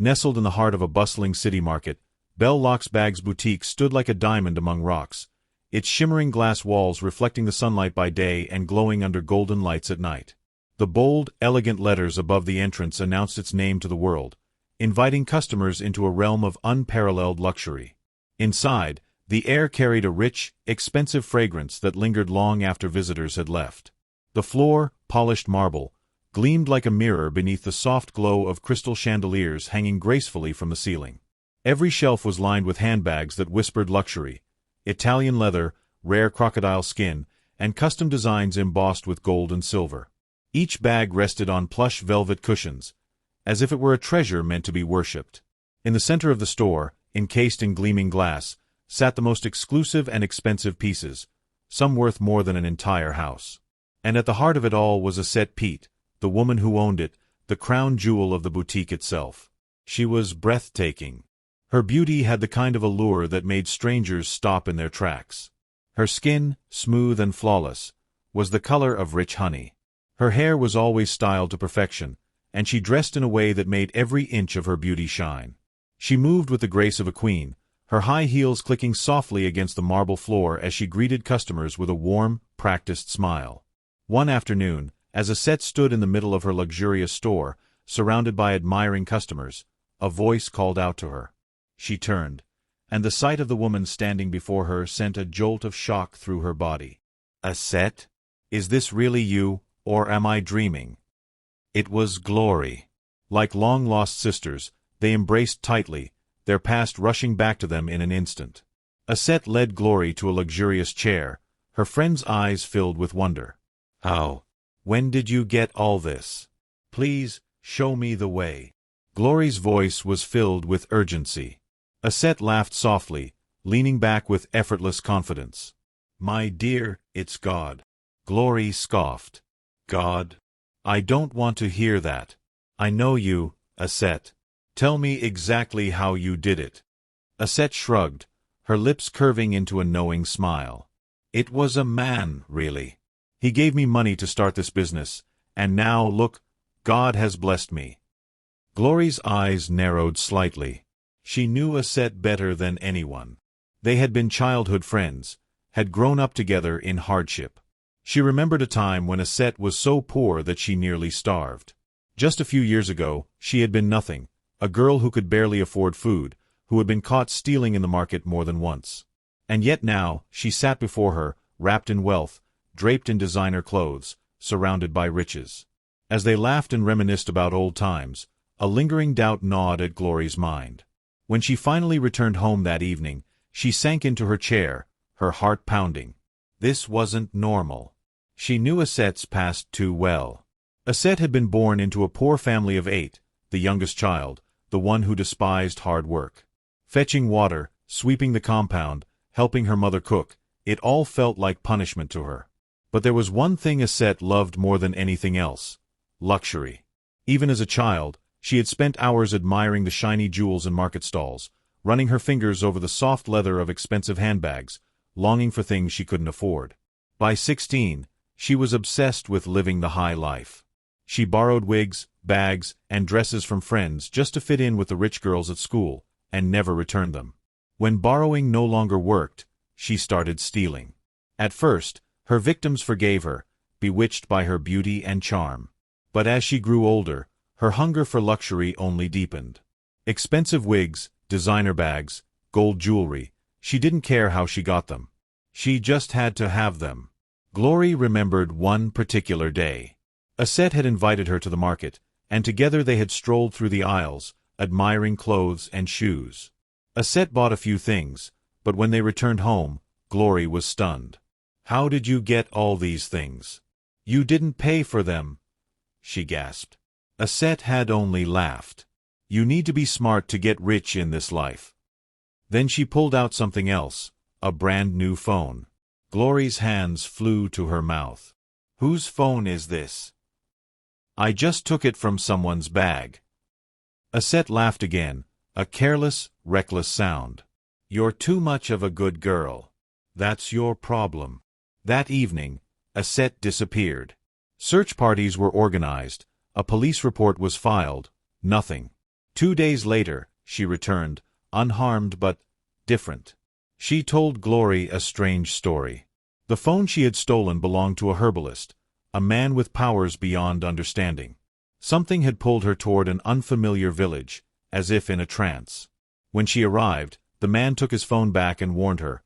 Nestled in the heart of a bustling city market, Belle Locke's Bags boutique stood like a diamond among rocks, its shimmering glass walls reflecting the sunlight by day and glowing under golden lights at night. The bold, elegant letters above the entrance announced its name to the world, inviting customers into a realm of unparalleled luxury. Inside, the air carried a rich, expensive fragrance that lingered long after visitors had left. The floor, polished marble, gleamed like a mirror beneath the soft glow of crystal chandeliers hanging gracefully from the ceiling. Every shelf was lined with handbags that whispered luxury, Italian leather, rare crocodile skin, and custom designs embossed with gold and silver. Each bag rested on plush velvet cushions, as if it were a treasure meant to be worshipped. In the center of the store, encased in gleaming glass, sat the most exclusive and expensive pieces, some worth more than an entire house. And at the heart of it all was Aset Pete, the woman who owned it, the crown jewel of the boutique itself. She was breathtaking. Her beauty had the kind of allure that made strangers stop in their tracks. Her skin, smooth and flawless, was the color of rich honey. Her hair was always styled to perfection, and she dressed in a way that made every inch of her beauty shine. She moved with the grace of a queen, her high heels clicking softly against the marble floor as she greeted customers with a warm, practiced smile. One afternoon, as Aset stood in the middle of her luxurious store, surrounded by admiring customers, a voice called out to her. She turned, and the sight of the woman standing before her sent a jolt of shock through her body. "Aset? Is this really you, or am I dreaming?" It was Glory. Like long-lost sisters, they embraced tightly, their past rushing back to them in an instant. Aset led Glory to a luxurious chair, her friend's eyes filled with wonder. "How? When did you get all this? Please, show me the way." Glory's voice was filled with urgency. Aset laughed softly, leaning back with effortless confidence. "My dear, it's God." Glory scoffed. "God? I don't want to hear that. I know you, Aset. Tell me exactly how you did it." Aset shrugged, her lips curving into a knowing smile. "It was a man, really. He gave me money to start this business, and now, look, God has blessed me." Glory's eyes narrowed slightly. She knew Aset better than anyone. They had been childhood friends, had grown up together in hardship. She remembered a time when Aset was so poor that she nearly starved. Just a few years ago, she had been nothing, a girl who could barely afford food, who had been caught stealing in the market more than once. And yet now, she sat before her, wrapped in wealth, draped in designer clothes, surrounded by riches. As they laughed and reminisced about old times, a lingering doubt gnawed at Glory's mind. When she finally returned home that evening, she sank into her chair, her heart pounding. This wasn't normal. She knew Aset's past too well. Aset had been born into a poor family of 8, the youngest child, the one who despised hard work. Fetching water, sweeping the compound, helping her mother cook, it all felt like punishment to her. But there was one thing Aset loved more than anything else: luxury. Even as a child, she had spent hours admiring the shiny jewels in market stalls, running her fingers over the soft leather of expensive handbags, longing for things she couldn't afford. By 16, she was obsessed with living the high life. She borrowed wigs, bags, and dresses from friends just to fit in with the rich girls at school, and never returned them. When borrowing no longer worked, she started stealing. At first, her victims forgave her, bewitched by her beauty and charm. But as she grew older, her hunger for luxury only deepened. Expensive wigs, designer bags, gold jewelry, she didn't care how she got them. She just had to have them. Glory remembered one particular day. Aset had invited her to the market, and together they had strolled through the aisles, admiring clothes and shoes. Aset bought a few things, but when they returned home, Glory was stunned. "How did you get all these things? You didn't pay for them," she gasped. Aset had only laughed. "You need to be smart to get rich in this life." Then she pulled out something else, a brand new phone. Glory's hands flew to her mouth. "Whose phone is this?" "I just took it from someone's bag." Aset laughed again, a careless, reckless sound. "You're too much of a good girl. That's your problem." That evening, Aset disappeared. Search parties were organized, a police report was filed, nothing. 2 days later, she returned, unharmed but different. She told Glory a strange story. The phone she had stolen belonged to a herbalist, a man with powers beyond understanding. Something had pulled her toward an unfamiliar village, as if in a trance. When she arrived, the man took his phone back and warned her,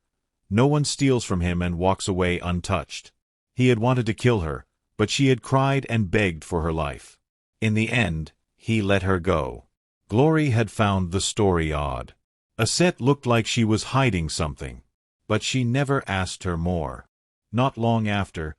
"No one steals from him and walks away untouched." He had wanted to kill her, but she had cried and begged for her life. In the end, he let her go. Glory had found the story odd. Aset looked like she was hiding something, but she never asked her more. Not long after,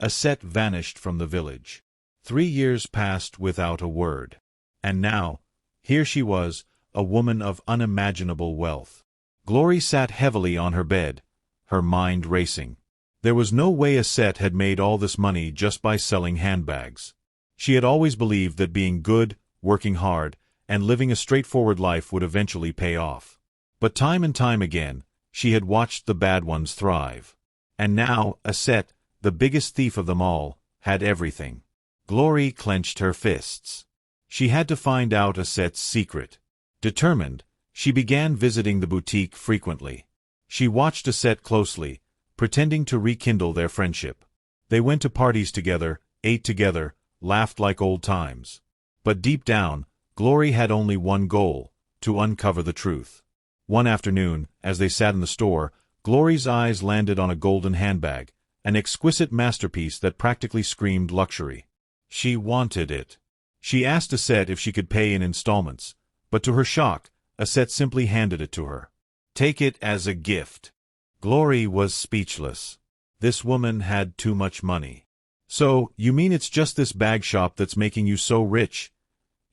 Aset vanished from the village. 3 years passed without a word. And now, here she was, a woman of unimaginable wealth. Glory sat heavily on her bed, her mind racing. There was no way Aset had made all this money just by selling handbags. She had always believed that being good, working hard, and living a straightforward life would eventually pay off. But time and time again, she had watched the bad ones thrive. And now, Aset, the biggest thief of them all, had everything. Glory clenched her fists. She had to find out Aset's secret. Determined, she began visiting the boutique frequently. She watched Aset closely, pretending to rekindle their friendship. They went to parties together, ate together, laughed like old times. But deep down, Glory had only one goal: to uncover the truth. One afternoon, as they sat in the store, Glory's eyes landed on a golden handbag, an exquisite masterpiece that practically screamed luxury. She wanted it. She asked Aset if she could pay in installments, but to her shock, Aset simply handed it to her. "Take it as a gift." Glory was speechless. This woman had too much money. "So, you mean it's just this bag shop that's making you so rich?"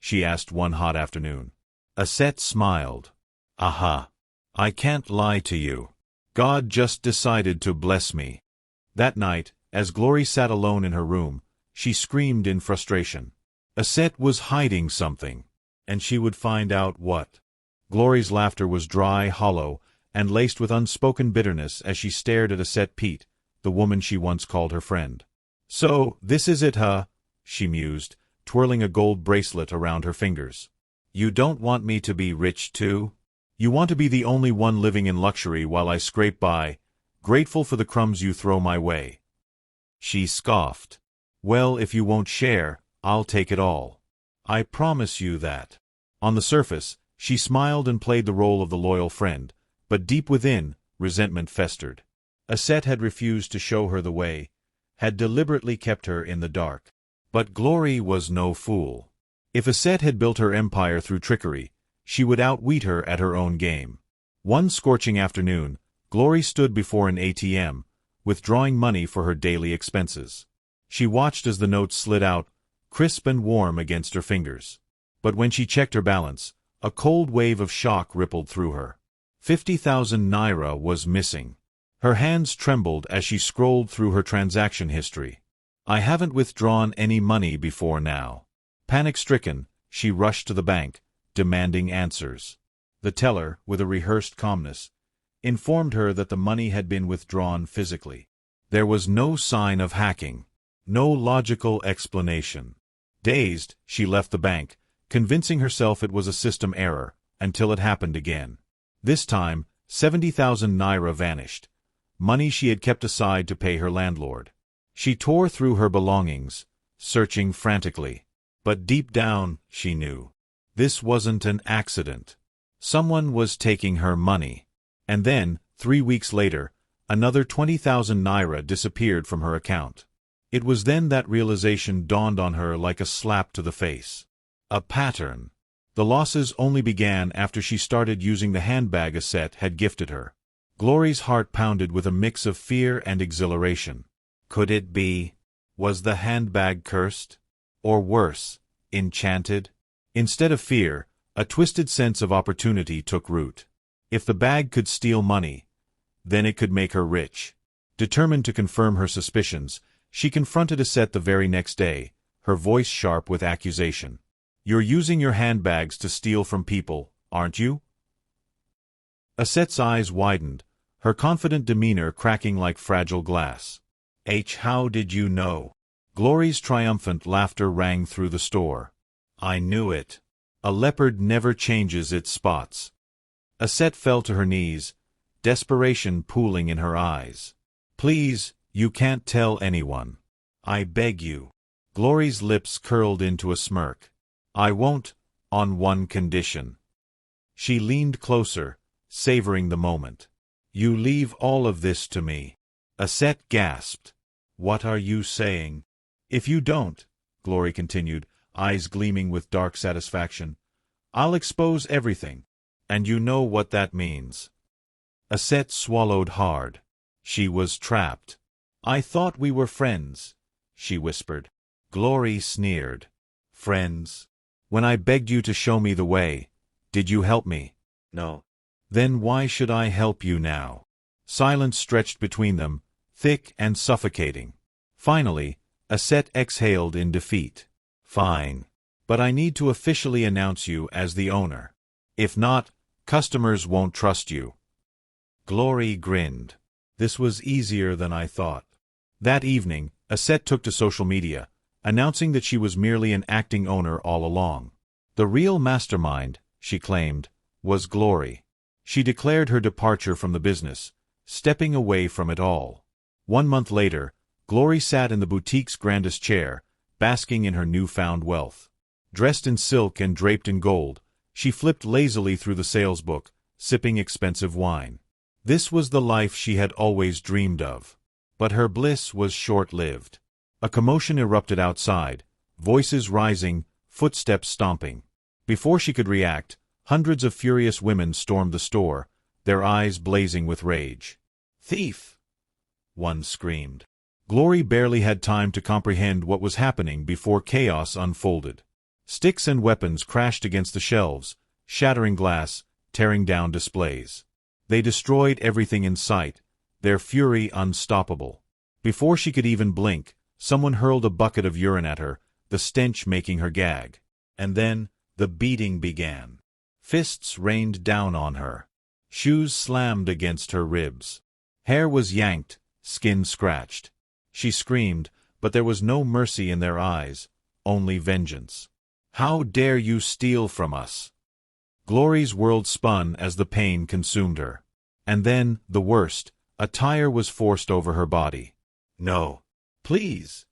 she asked one hot afternoon. Aset smiled. "Aha. I can't lie to you. God just decided to bless me." That night, as Glory sat alone in her room, she screamed in frustration. Aset was hiding something, and she would find out what. Glory's laughter was dry, hollow, and laced with unspoken bitterness as she stared at Aset Pete, the woman she once called her friend. "So, this is it, huh?" she mused, twirling a gold bracelet around her fingers. "You don't want me to be rich too? You want to be the only one living in luxury while I scrape by, grateful for the crumbs you throw my way?" She scoffed. "Well, if you won't share, I'll take it all. I promise you that." On the surface, she smiled and played the role of the loyal friend, but deep within, resentment festered. Aset had refused to show her the way, had deliberately kept her in the dark. But Glory was no fool. If Aset had built her empire through trickery, she would outwit her at her own game. One scorching afternoon, Glory stood before an ATM, withdrawing money for her daily expenses. She watched as the notes slid out, crisp and warm against her fingers. But when she checked her balance, a cold wave of shock rippled through her. 50,000 naira was missing. Her hands trembled as she scrolled through her transaction history. "I haven't withdrawn any money before now." Panic-stricken, she rushed to the bank, demanding answers. The teller, with a rehearsed calmness, informed her that the money had been withdrawn physically. There was no sign of hacking, no logical explanation. Dazed, she left the bank, convincing herself it was a system error, until it happened again. This time, 70,000 naira vanished, money she had kept aside to pay her landlord. She tore through her belongings, searching frantically. But deep down, she knew, this wasn't an accident. Someone was taking her money. And then, 3 weeks later, another 20,000 naira disappeared from her account. It was then that realization dawned on her like a slap to the face. A pattern. The losses only began after she started using the handbag Aset had gifted her. Glory's heart pounded with a mix of fear and exhilaration. Could it be? Was the handbag cursed? Or worse, enchanted? Instead of fear, a twisted sense of opportunity took root. If the bag could steal money, then it could make her rich. Determined to confirm her suspicions, she confronted Aset the very next day, her voice sharp with accusation. "You're using your handbags to steal from people, aren't you?" Aset's eyes widened, her confident demeanor cracking like fragile glass. How did you know?" Glory's triumphant laughter rang through the store. "I knew it. A leopard never changes its spots. Aset fell to her knees, desperation pooling in her eyes. Please, you can't tell anyone. I beg you. Glory's lips curled into a smirk. I won't, on one condition. She leaned closer, savoring the moment. You leave all of this to me. Aset gasped. What are you saying? If you don't, Glory continued, eyes gleaming with dark satisfaction, I'll expose everything. And you know what that means. Aset swallowed hard. She was trapped. I thought we were friends, she whispered. Glory sneered. Friends? When I begged you to show me the way, did you help me? No. Then why should I help you now? Silence stretched between them, thick and suffocating. Finally, Aset exhaled in defeat. Fine. But I need to officially announce you as the owner. If not, customers won't trust you. Glory grinned. This was easier than I thought. That evening, Aset took to social media, announcing that she was merely an acting owner all along. The real mastermind, she claimed, was Glory. She declared her departure from the business, stepping away from it all. 1 month later, Glory sat in the boutique's grandest chair, basking in her newfound wealth. Dressed in silk and draped in gold, she flipped lazily through the sales book, sipping expensive wine. This was the life she had always dreamed of. But her bliss was short-lived. A commotion erupted outside, voices rising, footsteps stomping. Before she could react, hundreds of furious women stormed the store, their eyes blazing with rage. Thief! One screamed. Glory barely had time to comprehend what was happening before chaos unfolded. Sticks and weapons crashed against the shelves, shattering glass, tearing down displays. They destroyed everything in sight, their fury unstoppable. Before she could even blink, someone hurled a bucket of urine at her, the stench making her gag. And then, the beating began. Fists rained down on her. Shoes slammed against her ribs. Hair was yanked, skin scratched. She screamed, but there was no mercy in their eyes, only vengeance. How dare you steal from us? Glory's world spun as the pain consumed her. And then, the worst, a tire was forced over her body. No. Please!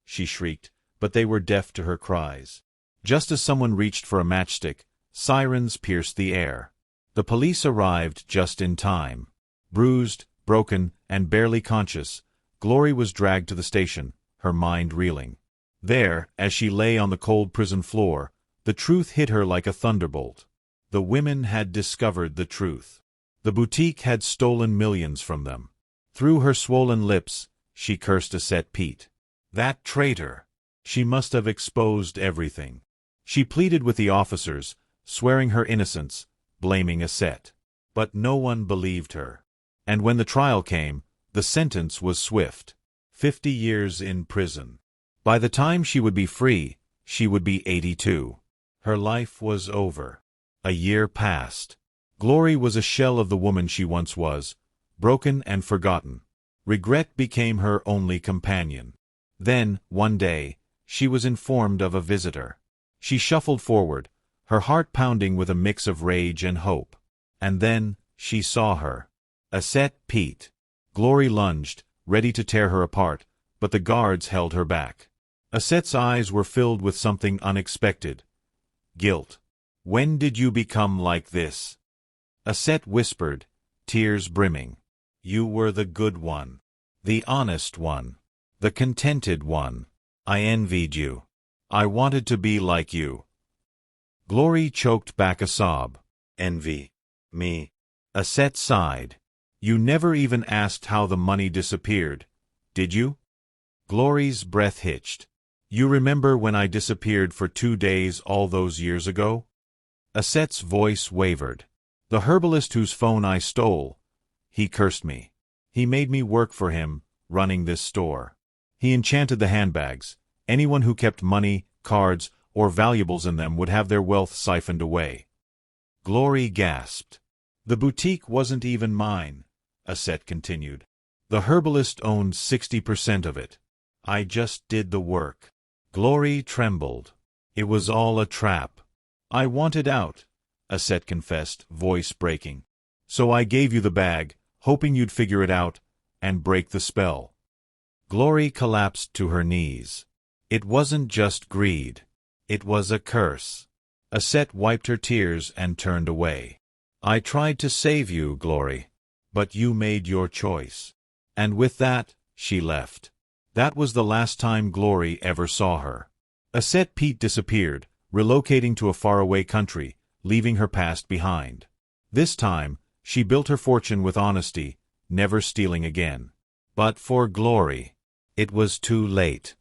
She shrieked, but they were deaf to her cries. Just as someone reached for a matchstick, sirens pierced the air. The police arrived just in time. Bruised, broken, and barely conscious, Glory was dragged to the station, her mind reeling. There, as she lay on the cold prison floor, the truth hit her like a thunderbolt. The women had discovered the truth. The boutique had stolen millions from them. Through her swollen lips, she cursed Aset Pete. That traitor! She must have exposed everything. She pleaded with the officers, swearing her innocence, blaming Aset. But no one believed her. And when the trial came, the sentence was swift. 50 years in prison. By the time she would be free, she would be 82. Her life was over. A year passed. Glory was a shell of the woman she once was, broken and forgotten. Regret became her only companion. Then, one day, she was informed of a visitor. She shuffled forward, her heart pounding with a mix of rage and hope. And then, she saw her. Aset Pete. Glory lunged, ready to tear her apart, but the guards held her back. Aset's eyes were filled with something unexpected. Guilt. When did you become like this? Aset whispered, tears brimming. You were the good one. The honest one. The contented one. I envied you. I wanted to be like you. Glory choked back a sob. Envy. Me. Aset sighed. You never even asked how the money disappeared, did you? Glory's breath hitched. You remember when I disappeared for 2 days all those years ago? Aset's voice wavered. The herbalist whose phone I stole. He cursed me. He made me work for him, running this store. He enchanted the handbags. Anyone who kept money, cards, or valuables in them would have their wealth siphoned away. Glory gasped. The boutique wasn't even mine, Aset continued. The herbalist owned 60% of it. I just did the work. Glory trembled. It was all a trap. I wanted out, Aset confessed, voice breaking. So I gave you the bag, hoping you'd figure it out and break the spell. Glory collapsed to her knees. It wasn't just greed. It was a curse. Aset wiped her tears and turned away. I tried to save you, Glory. But you made your choice. And with that, she left. That was the last time Glory ever saw her. Aset Pete disappeared, relocating to a faraway country, leaving her past behind. This time, she built her fortune with honesty, never stealing again. But for Glory, it was too late.